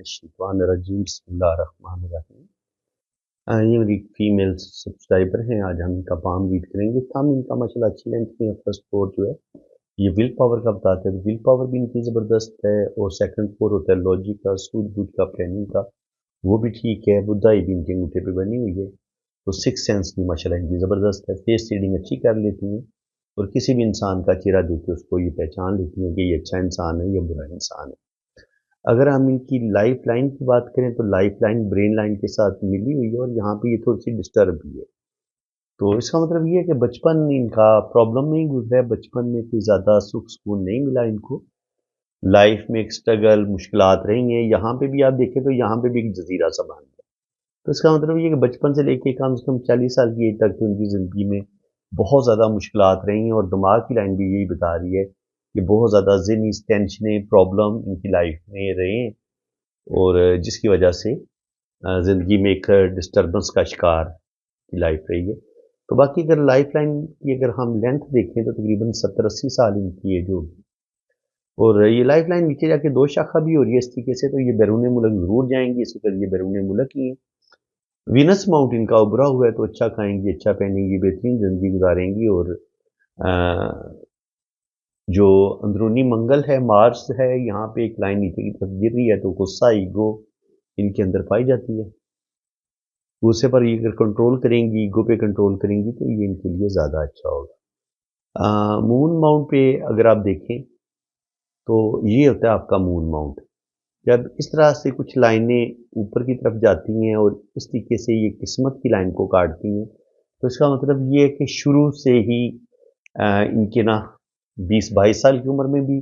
मिनश्शैतानिर्रजीम बिस्मिल्लाहिर्रहमानिर्रहीम। ये मेरी फीमेल सब्सक्राइबर हैं। आज हम इनका पाम रीड करेंगे। हम इनका माशाल्लाह अच्छी लेंथ में फर्स्ट फोर जो है ये विल पावर का बताते हैं। विल पावर भी इनकी ज़बरदस्त है और सेकंड फोर होता है लॉजिक का, सूझबूझ का, प्लानिंग का, वो भी ठीक है। बुद्धाई भी इनके अंगूठे पे बनी हुई है। तो सिक्स सेंस भी माशाल्लाह इनकी ज़बरदस्त है। फेस रीडिंग अच्छी कर लेती हैं और किसी भी इंसान का चेहरा देख के उसको ये पहचान लेती हैं कि ये अच्छा इंसान है या बुरा इंसान है। अगर हम इनकी लाइफ लाइन की बात करें तो लाइफ लाइन ब्रेन लाइन के साथ मिली हुई है और यहाँ पे ये थोड़ी सी डिस्टर्ब भी है। तो इसका मतलब ये है कि बचपन इनका प्रॉब्लम में ही गुजरा है। बचपन में कोई ज़्यादा सुख सुकून नहीं मिला इनको। लाइफ में एक स्ट्रगल मुश्किलात रही हैं। यहाँ पे भी आप देखें तो यहाँ पे भी एक जजीरा सा बन गया। तो इसका मतलब ये कि बचपन से लेके कम से कम 40 साल की एज तक तो उनकी ज़िंदगी में बहुत ज़्यादा मुश्किलात रही हैं और दिमाग की लाइन भी यही बता रही है कि बहुत ज़्यादा ज़हनी टेंशनें, प्रॉब्लम इनकी लाइफ में रहे हैं और जिसकी वजह से ज़िंदगी में एक डिस्टर्बेंस का शिकार की लाइफ रही है। तो बाकी अगर लाइफ लाइन की अगर हम लेंथ देखें तो तकरीबन 70-80 साल इनकी एज होगी और ये लाइफ लाइन नीचे जाके दो शाखा भी हो रही है इस तरीके से। तो ये बैरून मुल्क ज़रूर जाएंगी, इसी तरह ये बैरून मुल्क ही हैं। वीनस माउंट इनका उभरा हुआ है तो अच्छा खाएंगी, अच्छा पहनेंगी, बेहतरीन ज़िंदगी गुजारेंगी और अ, जो अंदरूनी मंगल है, मार्स है, यहाँ पे एक लाइन नीचे की तरफ गिर रही है तो गुस्सा, ईगो इनके अंदर पाई जाती है। गुस्से पर ये अगर कंट्रोल करेंगी, ईगो पे कंट्रोल करेंगी तो ये इनके लिए ज़्यादा अच्छा होगा। मून माउंट पे अगर आप देखें तो ये होता है आपका मून माउंट। जब इस तरह से कुछ लाइनें ऊपर की तरफ जाती हैं और इस तरीके से ये किस्मत की लाइन को काटती हैं तो इसका मतलब ये है कि शुरू से ही इनके ना 20-22 साल की उम्र में भी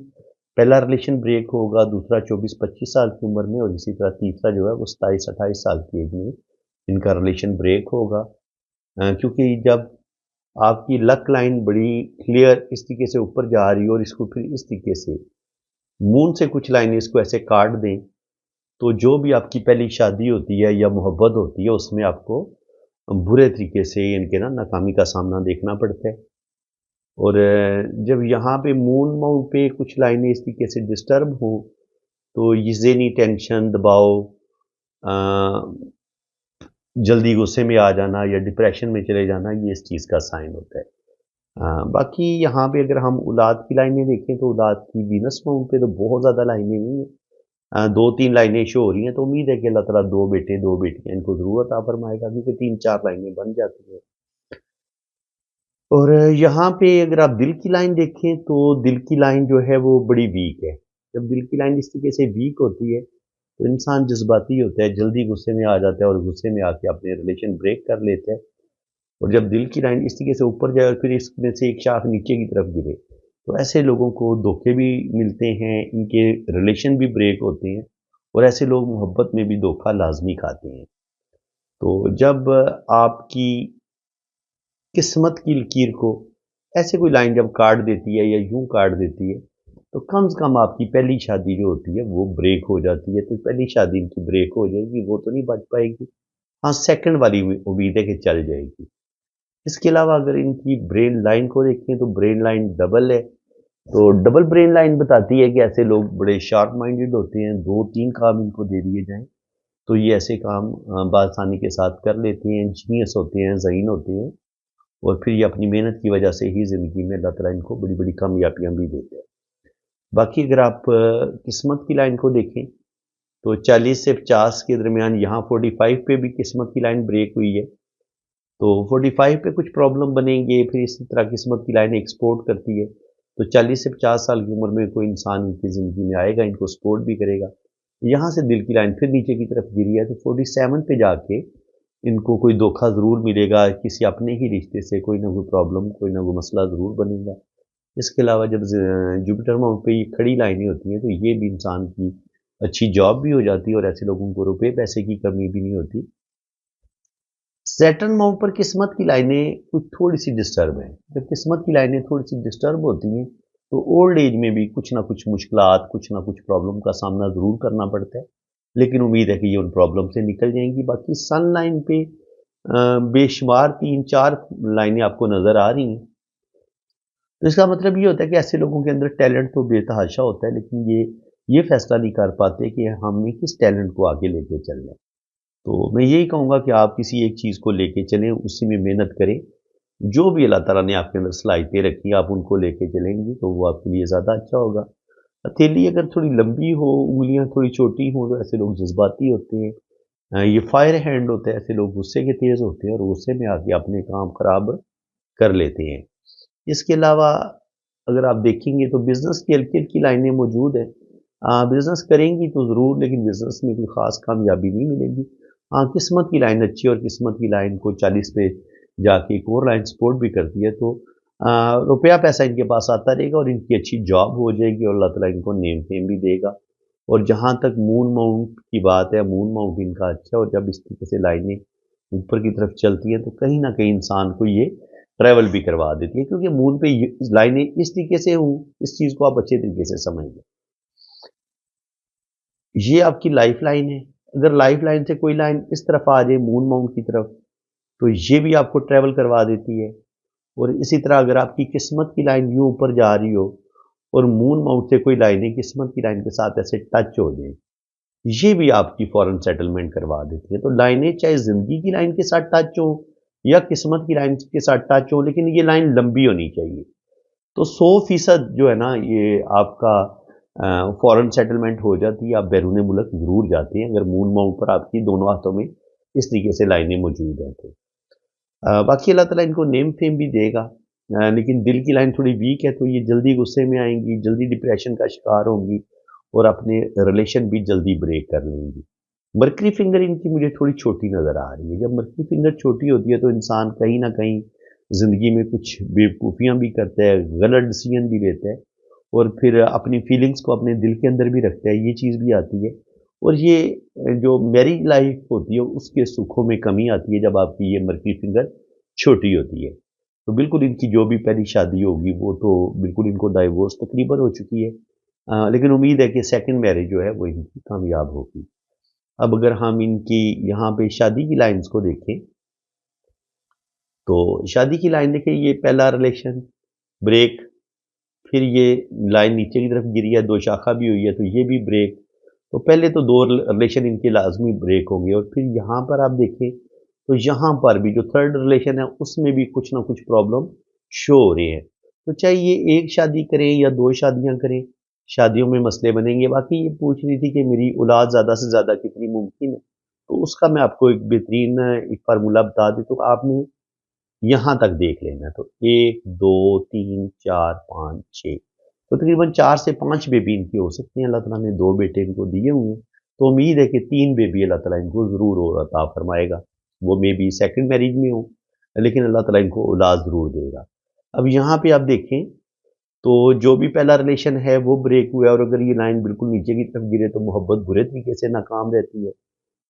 पहला रिलेशन ब्रेक होगा, दूसरा 24-25 साल की उम्र में और इसी तरह तीसरा जो है वो 27-28 साल की एज में इनका रिलेशन ब्रेक होगा। क्योंकि जब आपकी लक लाइन बड़ी क्लियर इस तरीके से ऊपर जा रही है और इसको फिर इस तरीके से मून से कुछ लाइनें इसको ऐसे काट दें तो जो भी आपकी पहली शादी होती है या मोहब्बत होती है उसमें आपको बुरे तरीके से इनके ना नाकामी का सामना देखना पड़ता है। और जब यहाँ पे मून माउंट पे कुछ लाइनें इस तरीके से डिस्टर्ब हो तो ये ज़हनी टेंशन, दबाव, जल्दी गुस्से में आ जाना या डिप्रेशन में चले जाना ये इस चीज़ का साइन होता है। बाकी यहाँ पे अगर हम औलाद की लाइनें देखें तो औलाद की वीनस माउंट पे तो बहुत ज़्यादा लाइनें नहीं है। 2-3 लाइनें शो हो रही हैं तो उम्मीद है कि अल्लाह ताला 2 बेटे 2 बेटियाँ इनको ज़रूर अता फरमाएगा क्योंकि 3-4 लाइनें बन जाती हैं। और यहाँ पे अगर आप दिल की लाइन देखें तो दिल की लाइन जो है वो बड़ी वीक है। जब दिल की लाइन इस तरीके से वीक होती है तो इंसान जज्बाती होता है, जल्दी गुस्से में आ जाता है और गुस्से में आके अपने रिलेशन ब्रेक कर लेता है। और जब दिल की लाइन इस तरीके से ऊपर जाए और फिर इसमें से एक शाख नीचे की तरफ गिरे तो ऐसे लोगों को धोखे भी मिलते हैं, इनके रिलेशन भी ब्रेक होते हैं और ऐसे लोग मोहब्बत में भी धोखा लाजमी खाते हैं। तो जब आपकी किस्मत की लकीर को ऐसे कोई लाइन जब काट देती है या यूं काट देती है तो कम से कम आपकी पहली शादी जो होती है वो ब्रेक हो जाती है। तो पहली शादी इनकी ब्रेक हो जाएगी, वो तो नहीं बच पाएगी। हाँ, सेकंड वाली उम्मीद है कि चल जाएगी। इसके अलावा अगर इनकी ब्रेन लाइन को देखें तो ब्रेन लाइन डबल है। तो डबल ब्रेन लाइन बताती है कि ऐसे लोग बड़े शार्प माइंडेड होते हैं। 2-3 काम इनको दे दिए जाएं तो ये ऐसे काम बआसानी के साथ कर लेते हैं, जीनियस होते हैं, ज़हीन होते हैं और फिर ये अपनी मेहनत की वजह से ही ज़िंदगी में अल्लाह ताला इनको बड़ी-बड़ी कामयाबियाँ भी देते हैं। बाकी अगर आप किस्मत की लाइन को देखें तो 40 से 50 के दरमियान यहाँ 45 पे भी किस्मत की लाइन ब्रेक हुई है। तो 45 पे कुछ प्रॉब्लम बनेंगे, फिर इसी तरह किस्मत की लाइन एक्सपोर्ट करती है। तो 40 से 50 साल की उम्र में कोई इंसान इनकी ज़िंदगी में आएगा, इनको सपोर्ट भी करेगा। यहाँ से दिल की लाइन फिर नीचे की तरफ गिरी है तो 47 पे जाके इनको कोई धोखा ज़रूर मिलेगा, किसी अपने ही रिश्ते से कोई ना कोई प्रॉब्लम, कोई ना कोई मसला ज़रूर बनेगा। इसके अलावा जब जुपिटर माउंट पे ये खड़ी लाइनें होती हैं तो ये भी इंसान की अच्छी जॉब भी हो जाती है और ऐसे लोगों को रुपए पैसे की कमी भी नहीं होती। सैटर्न माउंट पर किस्मत की लाइनें कुछ थोड़ी सी डिस्टर्ब हैं। जब किस्मत की लाइनें थोड़ी सी डिस्टर्ब होती हैं तो ओल्ड एज में भी कुछ ना कुछ मुश्किलात, कुछ ना कुछ प्रॉब्लम का सामना ज़रूर करना पड़ता है, लेकिन उम्मीद है कि ये उन प्रॉब्लम से निकल जाएंगी। बाकी सन लाइन पे बेशुमार 3-4 लाइनें आपको नज़र आ रही हैं। तो इसका मतलब ये होता है कि ऐसे लोगों के अंदर टैलेंट तो बेतहाशा होता है, लेकिन ये ये फैसला नहीं कर पाते कि हमने किस टैलेंट को आगे लेके चलना है। तो मैं यही कहूँगा कि आप किसी एक चीज़ को लेके चलें, उसी में मेहनत करें। जो भी अल्लाह ताला ने आपके अंदर सलाहियतें रखी हैं, आप उनको लेके चलेंगी तो वो आपके लिए ज़्यादा अच्छा होगा। हथेली अगर थोड़ी लंबी हो, उँगलियाँ थोड़ी छोटी हों, तो ऐसे लोग जज़्बाती होते हैं। ये फायर हैंड होते हैं, ऐसे लोग गुस्से के तेज़ होते हैं और गुस्से में आके अपने काम खराब कर लेते हैं। इसके अलावा अगर आप देखेंगे तो बिज़नेस की हल्की-हल्की लाइनें मौजूद हैं। बिज़नेस करेंगी तो ज़रूर, लेकिन बिज़नेस में कोई ख़ास कामयाबी नहीं मिलेगी। हाँ, किस्मत की लाइन अच्छी है और किस्मत की लाइन को 40 पे जाके एक और लाइन सपोर्ट भी करती है, तो रुपया पैसा इनके पास आता रहेगा और इनकी अच्छी जॉब हो जाएगी और अल्लाह ताला इनको नेम फेम भी देगा। और जहाँ तक मून माउंट की बात है, मून माउंट इनका अच्छा है और जब इस तरीके से लाइनें ऊपर की तरफ चलती हैं तो कहीं न कहीं इंसान को ये ट्रैवल भी करवा देती है, क्योंकि मून पे ये लाइनें इस तरीके से हों, इस चीज़ को आप अच्छे तरीके से समझ लें। ये आपकी लाइफ लाइन है। अगर लाइफ लाइन से कोई लाइन इस तरफ आ जाए मून माउंट की तरफ, तो ये भी आपको ट्रैवल करवा देती है। और इसी तरह अगर आपकी किस्मत की लाइन यूँ ऊपर जा रही हो और मून माउंट से कोई लाइनें किस्मत की लाइन के साथ ऐसे टच हो जाएँ, ये भी आपकी फ़ौरन सेटलमेंट करवा देती है। तो लाइनें चाहे ज़िंदगी की लाइन के साथ टच हों या किस्मत की लाइन के साथ टच हों, लेकिन ये लाइन लंबी होनी चाहिए। तो 100% जो है ना, ये आपका फ़ॉरेन सेटलमेंट हो जाती है, आप बैरून मुल्क ज़रूर जाते हैं, अगर मून माउंट पर आपकी दोनों हाथों में इस तरीके से लाइनें मौजूद हैं तो। बाकी अल्लाह ताला इनको नेम फेम भी देगा, लेकिन दिल की लाइन थोड़ी वीक है तो ये जल्दी गुस्से में आएँगी, जल्दी डिप्रेशन का शिकार होंगी और अपने रिलेशन भी जल्दी ब्रेक कर लेंगी। मर्करी फिंगर इनकी मुझे थोड़ी छोटी नज़र आ रही है। जब मर्करी फिंगर छोटी होती है तो इंसान कहीं न कहीं ज़िंदगी में कुछ बेवकूफ़ियाँ भी करता है, गलत डिसीज़न भी लेता है और फिर अपनी फीलिंग्स को अपने दिल के अंदर भी रखता है, ये चीज़ भी आती है। और ये जो मैरिज लाइफ़ होती है उसके सुखों में कमी आती है जब आपकी ये मर्करी फिंगर छोटी होती है। तो बिल्कुल इनकी जो भी पहली शादी होगी वो तो बिल्कुल इनको डाइवोर्स तकरीबन हो चुकी है। लेकिन उम्मीद है कि सेकंड मैरिज जो है वो इनकी कामयाब होगी। अब अगर हम इनकी यहाँ पे शादी की लाइन्स को देखें, तो शादी की लाइन देखिए, ये पहला रिलेशन ब्रेक, फिर ये लाइन नीचे की तरफ गिरी है, 2 शाखा भी हुई है, तो ये भी ब्रेक। तो पहले तो 2 रिलेशन इनके लाज़मी ब्रेक होंगे और फिर यहाँ पर आप देखें, तो यहाँ पर भी जो थर्ड रिलेशन है, उसमें भी कुछ ना कुछ प्रॉब्लम शो हो रहे हैं। तो चाहे ये एक शादी करें या 2 शादियाँ करें, शादियों में मसले बनेंगे। बाकी ये पूछ रही थी कि मेरी औलाद ज़्यादा से ज़्यादा कितनी मुमकिन है? तो उसका मैं आपको एक बेहतरीन एक फ़ॉर्मूला बता दूँ, तो आपने यहाँ तक देख लेना। तो 1, 2, 3, 4, 5, 6, तो तकरीबन 4 से 5 बेबी इनकी हो सकती हैं। अल्लाह ताला ने 2 बेटे इनको दिए हुए हैं, तो उम्मीद है कि 3 बेबी अल्लाह ताला इनको ज़रूर और अता फ़रमाएगा। वो मे बी सेकंड मैरिज में हो, लेकिन अल्लाह ताला इनको औलाद ज़रूर देगा। अब यहाँ पे आप देखें, तो जो भी पहला रिलेशन है वो ब्रेक हुआ है और अगर ये लाइन बिल्कुल नीचे की तरफ गिरे तो मोहब्बत बुरे तरीके से नाकाम रहती है।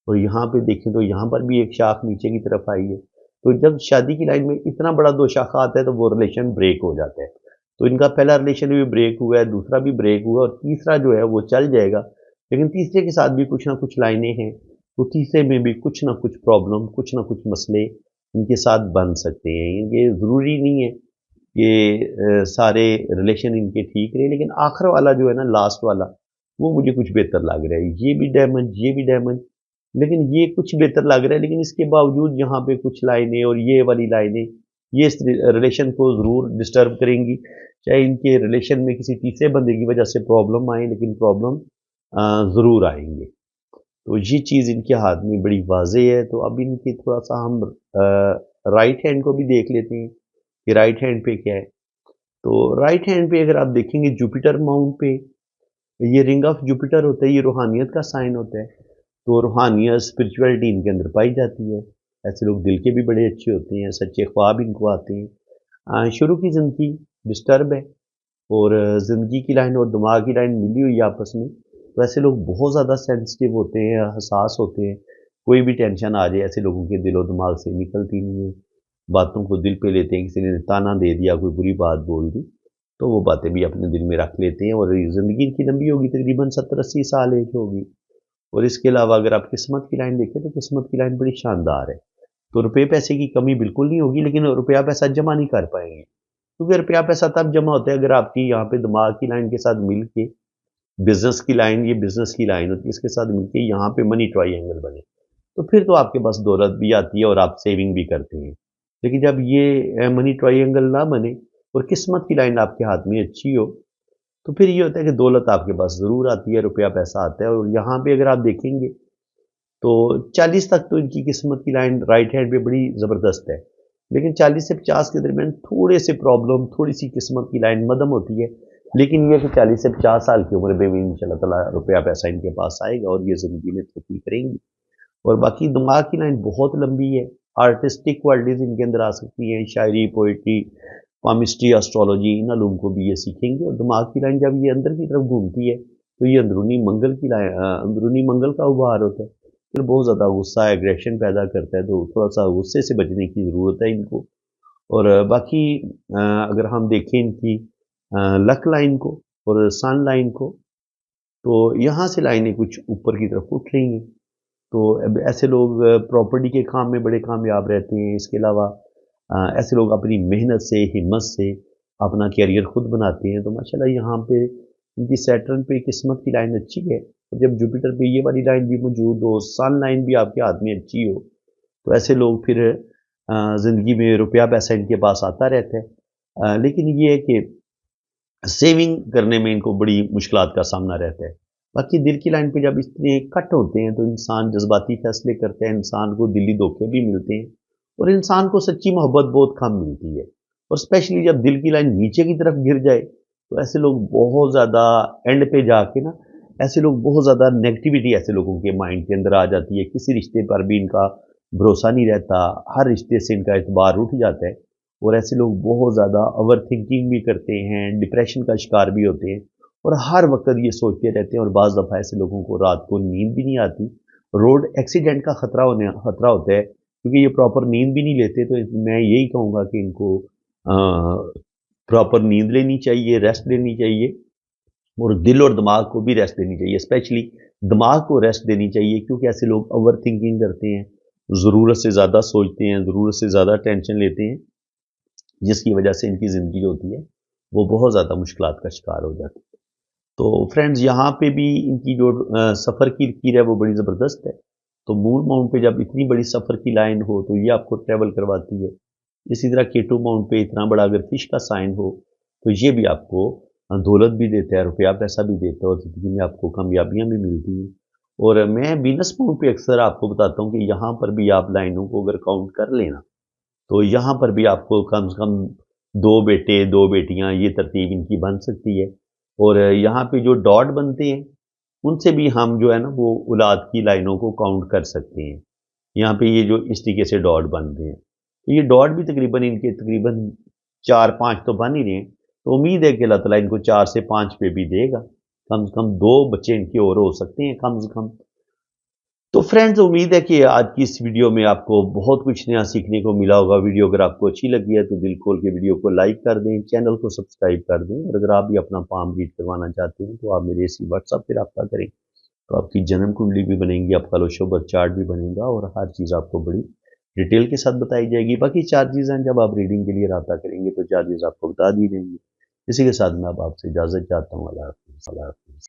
और यहाँ पे देखें तो यहाँ पर भी एक शाख नीचे की तरफ आई है। तो जब शादी की लाइन में इतना बड़ा 2 शाखा आता है तो वो रिलेशन ब्रेक हो जाता है। तो इनका पहला रिलेशन भी ब्रेक हुआ है, दूसरा भी ब्रेक हुआ और तीसरा जो है वो चल जाएगा। लेकिन तीसरे के साथ भी कुछ ना कुछ लाइनें हैं, तो तीसरे में भी कुछ ना कुछ प्रॉब्लम, कुछ ना कुछ मसले इनके साथ बन सकते हैं। ये ज़रूरी नहीं है कि सारे रिलेशन इनके ठीक रहे, लेकिन आखिर वाला जो है ना, लास्ट वाला, वो मुझे कुछ बेहतर लग रहा है। ये भी डैमेज, ये भी डैमेज, लेकिन ये कुछ बेहतर लग रहा है, लेकिन इसके बावजूद यहाँ पे कुछ लाइनें और ये वाली लाइनें, ये इस रिलेशन को ज़रूर डिस्टर्ब करेंगी। चाहे इनके रिलेशन में किसी तीसरे बंदे की वजह से प्रॉब्लम आए, लेकिन प्रॉब्लम ज़रूर आएँगे। तो ये चीज़ इनके हाथ में बड़ी वाज़ेह है। तो अब इनकी थोड़ा-सा हम राइट हैंड को भी देख लेते हैं कि राइट हैंड पे क्या है। तो राइट हैंड पे अगर आप देखेंगे जुपिटर माउंट पे, ये रिंग ऑफ जुपिटर होता है, ये रूहानियत का साइन होता है। तो रूहानियत, स्पिरिचुअलिटी इनके अंदर पाई जाती है। ऐसे लोग दिल के भी बड़े अच्छे होते हैं, सच्चे ख्वाब इनको आते हैं। शुरू की ज़िंदगी डिस्टर्ब है और ज़िंदगी की लाइन और दिमाग की लाइन मिली हुई है आपस में। तो ऐसे लोग बहुत ज़्यादा सेंसिटिव होते हैं, हसास होते हैं। कोई भी टेंशन आ जाए, ऐसे लोगों के दिलो दिमाग से निकलती नहीं है। बातों को दिल पे लेते हैं, किसी ने ताना दे दिया, कोई बुरी बात बोल दी, तो वो बातें भी अपने दिल में रख लेते हैं और ज़िंदगी इनकी लंबी होगी, तकरीबन 70-80 साल एज होगी। और इसके अलावा अगर आप किस्मत की लाइन देखें तो किस्मत की लाइन बड़ी शानदार है। तो रुपये पैसे की कमी बिल्कुल नहीं होगी, लेकिन रुपया पैसा जमा नहीं कर पाएँगे। क्योंकि रुपया पैसा तब जमा होता है अगर आपकी यहाँ पे दिमाग की लाइन के साथ मिल के बिजनेस की लाइन, ये बिजनेस की लाइन होती है, इसके साथ मिलके यहाँ पे मनी ट्रायंगल बने, तो फिर तो आपके पास दौलत भी आती है और आप सेविंग भी करते हैं। लेकिन जब ये मनी ट्रायंगल ना बने और किस्मत की लाइन आपके हाथ में अच्छी हो, तो फिर ये होता है कि दौलत आपके पास ज़रूर आती है, रुपया पैसा आता है। और यहाँ पे अगर आप देखेंगे तो 40 तक तो इनकी किस्मत की लाइन राइट हैंड पे बड़ी ज़बरदस्त है, लेकिन 40 से 50 के दरमियान थोड़े से प्रॉब्लम, थोड़ी सी किस्मत की लाइन मध्यम होती है। लेकिन ये कि 40 से 50 साल की उम्र में भी इंशाल्लाह ताला रुपया पैसा इनके पास आएगा और ये ज़िंदगी में तरक्की करेंगी। और बाकी दिमाग की लाइन बहुत लंबी है, आर्टिस्टिक क्वालिटीज़ इनके अंदर आ सकती हैं, शायरी, पोइट्री, पामिस्ट्री, एस्ट्रोलॉजी, इन इल्म को भी ये सीखेंगे। और दिमाग की लाइन जब ये अंदर की तरफ घूमती है तो ये अंदरूनी मंगल की लाइन, अंदरूनी मंगल का उभार होता है। फिर बहुत ज़्यादा गुस्सा, एग्रेशन पैदा करता है, तो थोड़ा सा गुस्से से बचने की ज़रूरत है इनको। और बाकी अगर हम देखें इनकी लक लाइन को और सन लाइन को, तो यहाँ से लाइनें कुछ ऊपर की तरफ उठ रही हैं। तो अब ऐसे लोग प्रॉपर्टी के काम में बड़े कामयाब रहते हैं। इसके अलावा ऐसे लोग अपनी मेहनत से, हिम्मत से अपना कैरियर खुद बनाते हैं। तो माशाल्लाह यहाँ पे इनकी सैटर्न पे किस्मत की लाइन अच्छी है। और जब जुपिटर पे ये वाली लाइन भी मौजूद हो, सन लाइन भी आपके हाथ में अच्छी हो, तो ऐसे लोग फिर ज़िंदगी में रुपया पैसा इनके पास आता रहता है। लेकिन ये है कि सेविंग करने में इनको बड़ी मुश्किलात का सामना रहता है। बाकी दिल की लाइन पे जब इतने कट होते हैं तो इंसान जज्बाती फैसले करते हैं, इंसान को दिली धोखे भी मिलते हैं और इंसान को सच्ची मोहब्बत बहुत कम मिलती है। और स्पेशली जब दिल की लाइन नीचे की तरफ गिर जाए तो ऐसे लोग बहुत ज़्यादा एंड पे जाके ना, ऐसे लोग बहुत ज़्यादा नेगेटिविटी ऐसे लोगों के माइंड के अंदर आ जाती है। किसी रिश्ते पर भी इनका भरोसा नहीं रहता, हर रिश्ते से इनका एतबार उठ जाता है। और ऐसे लोग बहुत ज़्यादा ओवर थिंकिंग भी करते हैं, डिप्रेशन का शिकार भी होते हैं और हर वक्त ये सोचते रहते हैं। और बाज़ दफ़ा ऐसे लोगों को रात को नींद भी नहीं आती, रोड एक्सीडेंट का खतरा होता है, क्योंकि ये प्रॉपर नींद भी नहीं लेते। तो मैं यही कहूँगा कि इनको प्रॉपर नींद लेनी चाहिए, रेस्ट लेनी चाहिए और दिल और दिमाग को भी रेस्ट देनी चाहिए। स्पेशली दिमाग को रेस्ट देनी चाहिए, क्योंकि ऐसे लोग ओवर थिंकिंग करते हैं, ज़रूरत से ज़्यादा सोचते हैं, ज़रूरत से ज़्यादा टेंशन लेते हैं, जिसकी वजह से इनकी ज़िंदगी होती है वो बहुत ज़्यादा मुश्किलात का शिकार हो जाती है। तो फ्रेंड्स यहाँ पे भी इनकी जो सफ़र की लकीर है वो बड़ी ज़बरदस्त है। तो मून माउंट पे जब इतनी बड़ी सफ़र की लाइन हो तो ये आपको ट्रैवल करवाती है। इसी तरह केटू माउंट पे इतना बड़ा अगर फिश का साइन हो तो ये भी आपको दौलत भी देता है, रुपया पैसा भी देता है और ज़िंदगी में आपको कामयाबियाँ भी मिलती हैं। और मैं वीनस माउंट पे अक्सर आपको बताता हूँ कि यहाँ पर भी आप लाइनों को अगर काउंट कर लेना तो यहाँ पर भी आपको कम से कम 2 बेटे, 2 बेटियाँ, ये तरतीब इनकी बन सकती है। और यहाँ पे जो डॉट बनते हैं, उनसे भी हम जो है ना वो औलाद की लाइनों को काउंट कर सकते हैं। यहाँ पे ये जो इस तरीके से डॉट बन रहे हैं, तो ये डॉट भी तकरीबन इनके तकरीबन 4-5 तो बन ही रहे हैं। तो उम्मीद है कि अल्लाह ताला इनको 4 से 5 पे भी देगा। कम से कम 2 बच्चे इनके और हो सकते हैं कम से कम। तो फ्रेंड्स, उम्मीद है कि आज की इस वीडियो में आपको बहुत कुछ नया सीखने को मिला होगा। वीडियो अगर आपको अच्छी लगी है तो दिल खोल के वीडियो को लाइक कर दें, चैनल को सब्सक्राइब कर दें। और अगर आप भी अपना पाम रीड करवाना चाहते हैं तो आप मेरे इसी व्हाट्सएप पे रब्ता करें, तो आपकी जन्म कुंडली भी बनेगी, आपका लोशोबर चार्ट भी बनेगा और हर चीज़ आपको बड़ी डिटेल के साथ बताई जाएगी। बाकी चार्जेज़ हैं, जब आप रीडिंग के लिए रब्ता करेंगे तो चार्जेज़ आपको बता दी जाएंगी। इसी के साथ मैं अब आपसे इजाज़त चाहता हूँ। अल्लाह हाफ़िज़।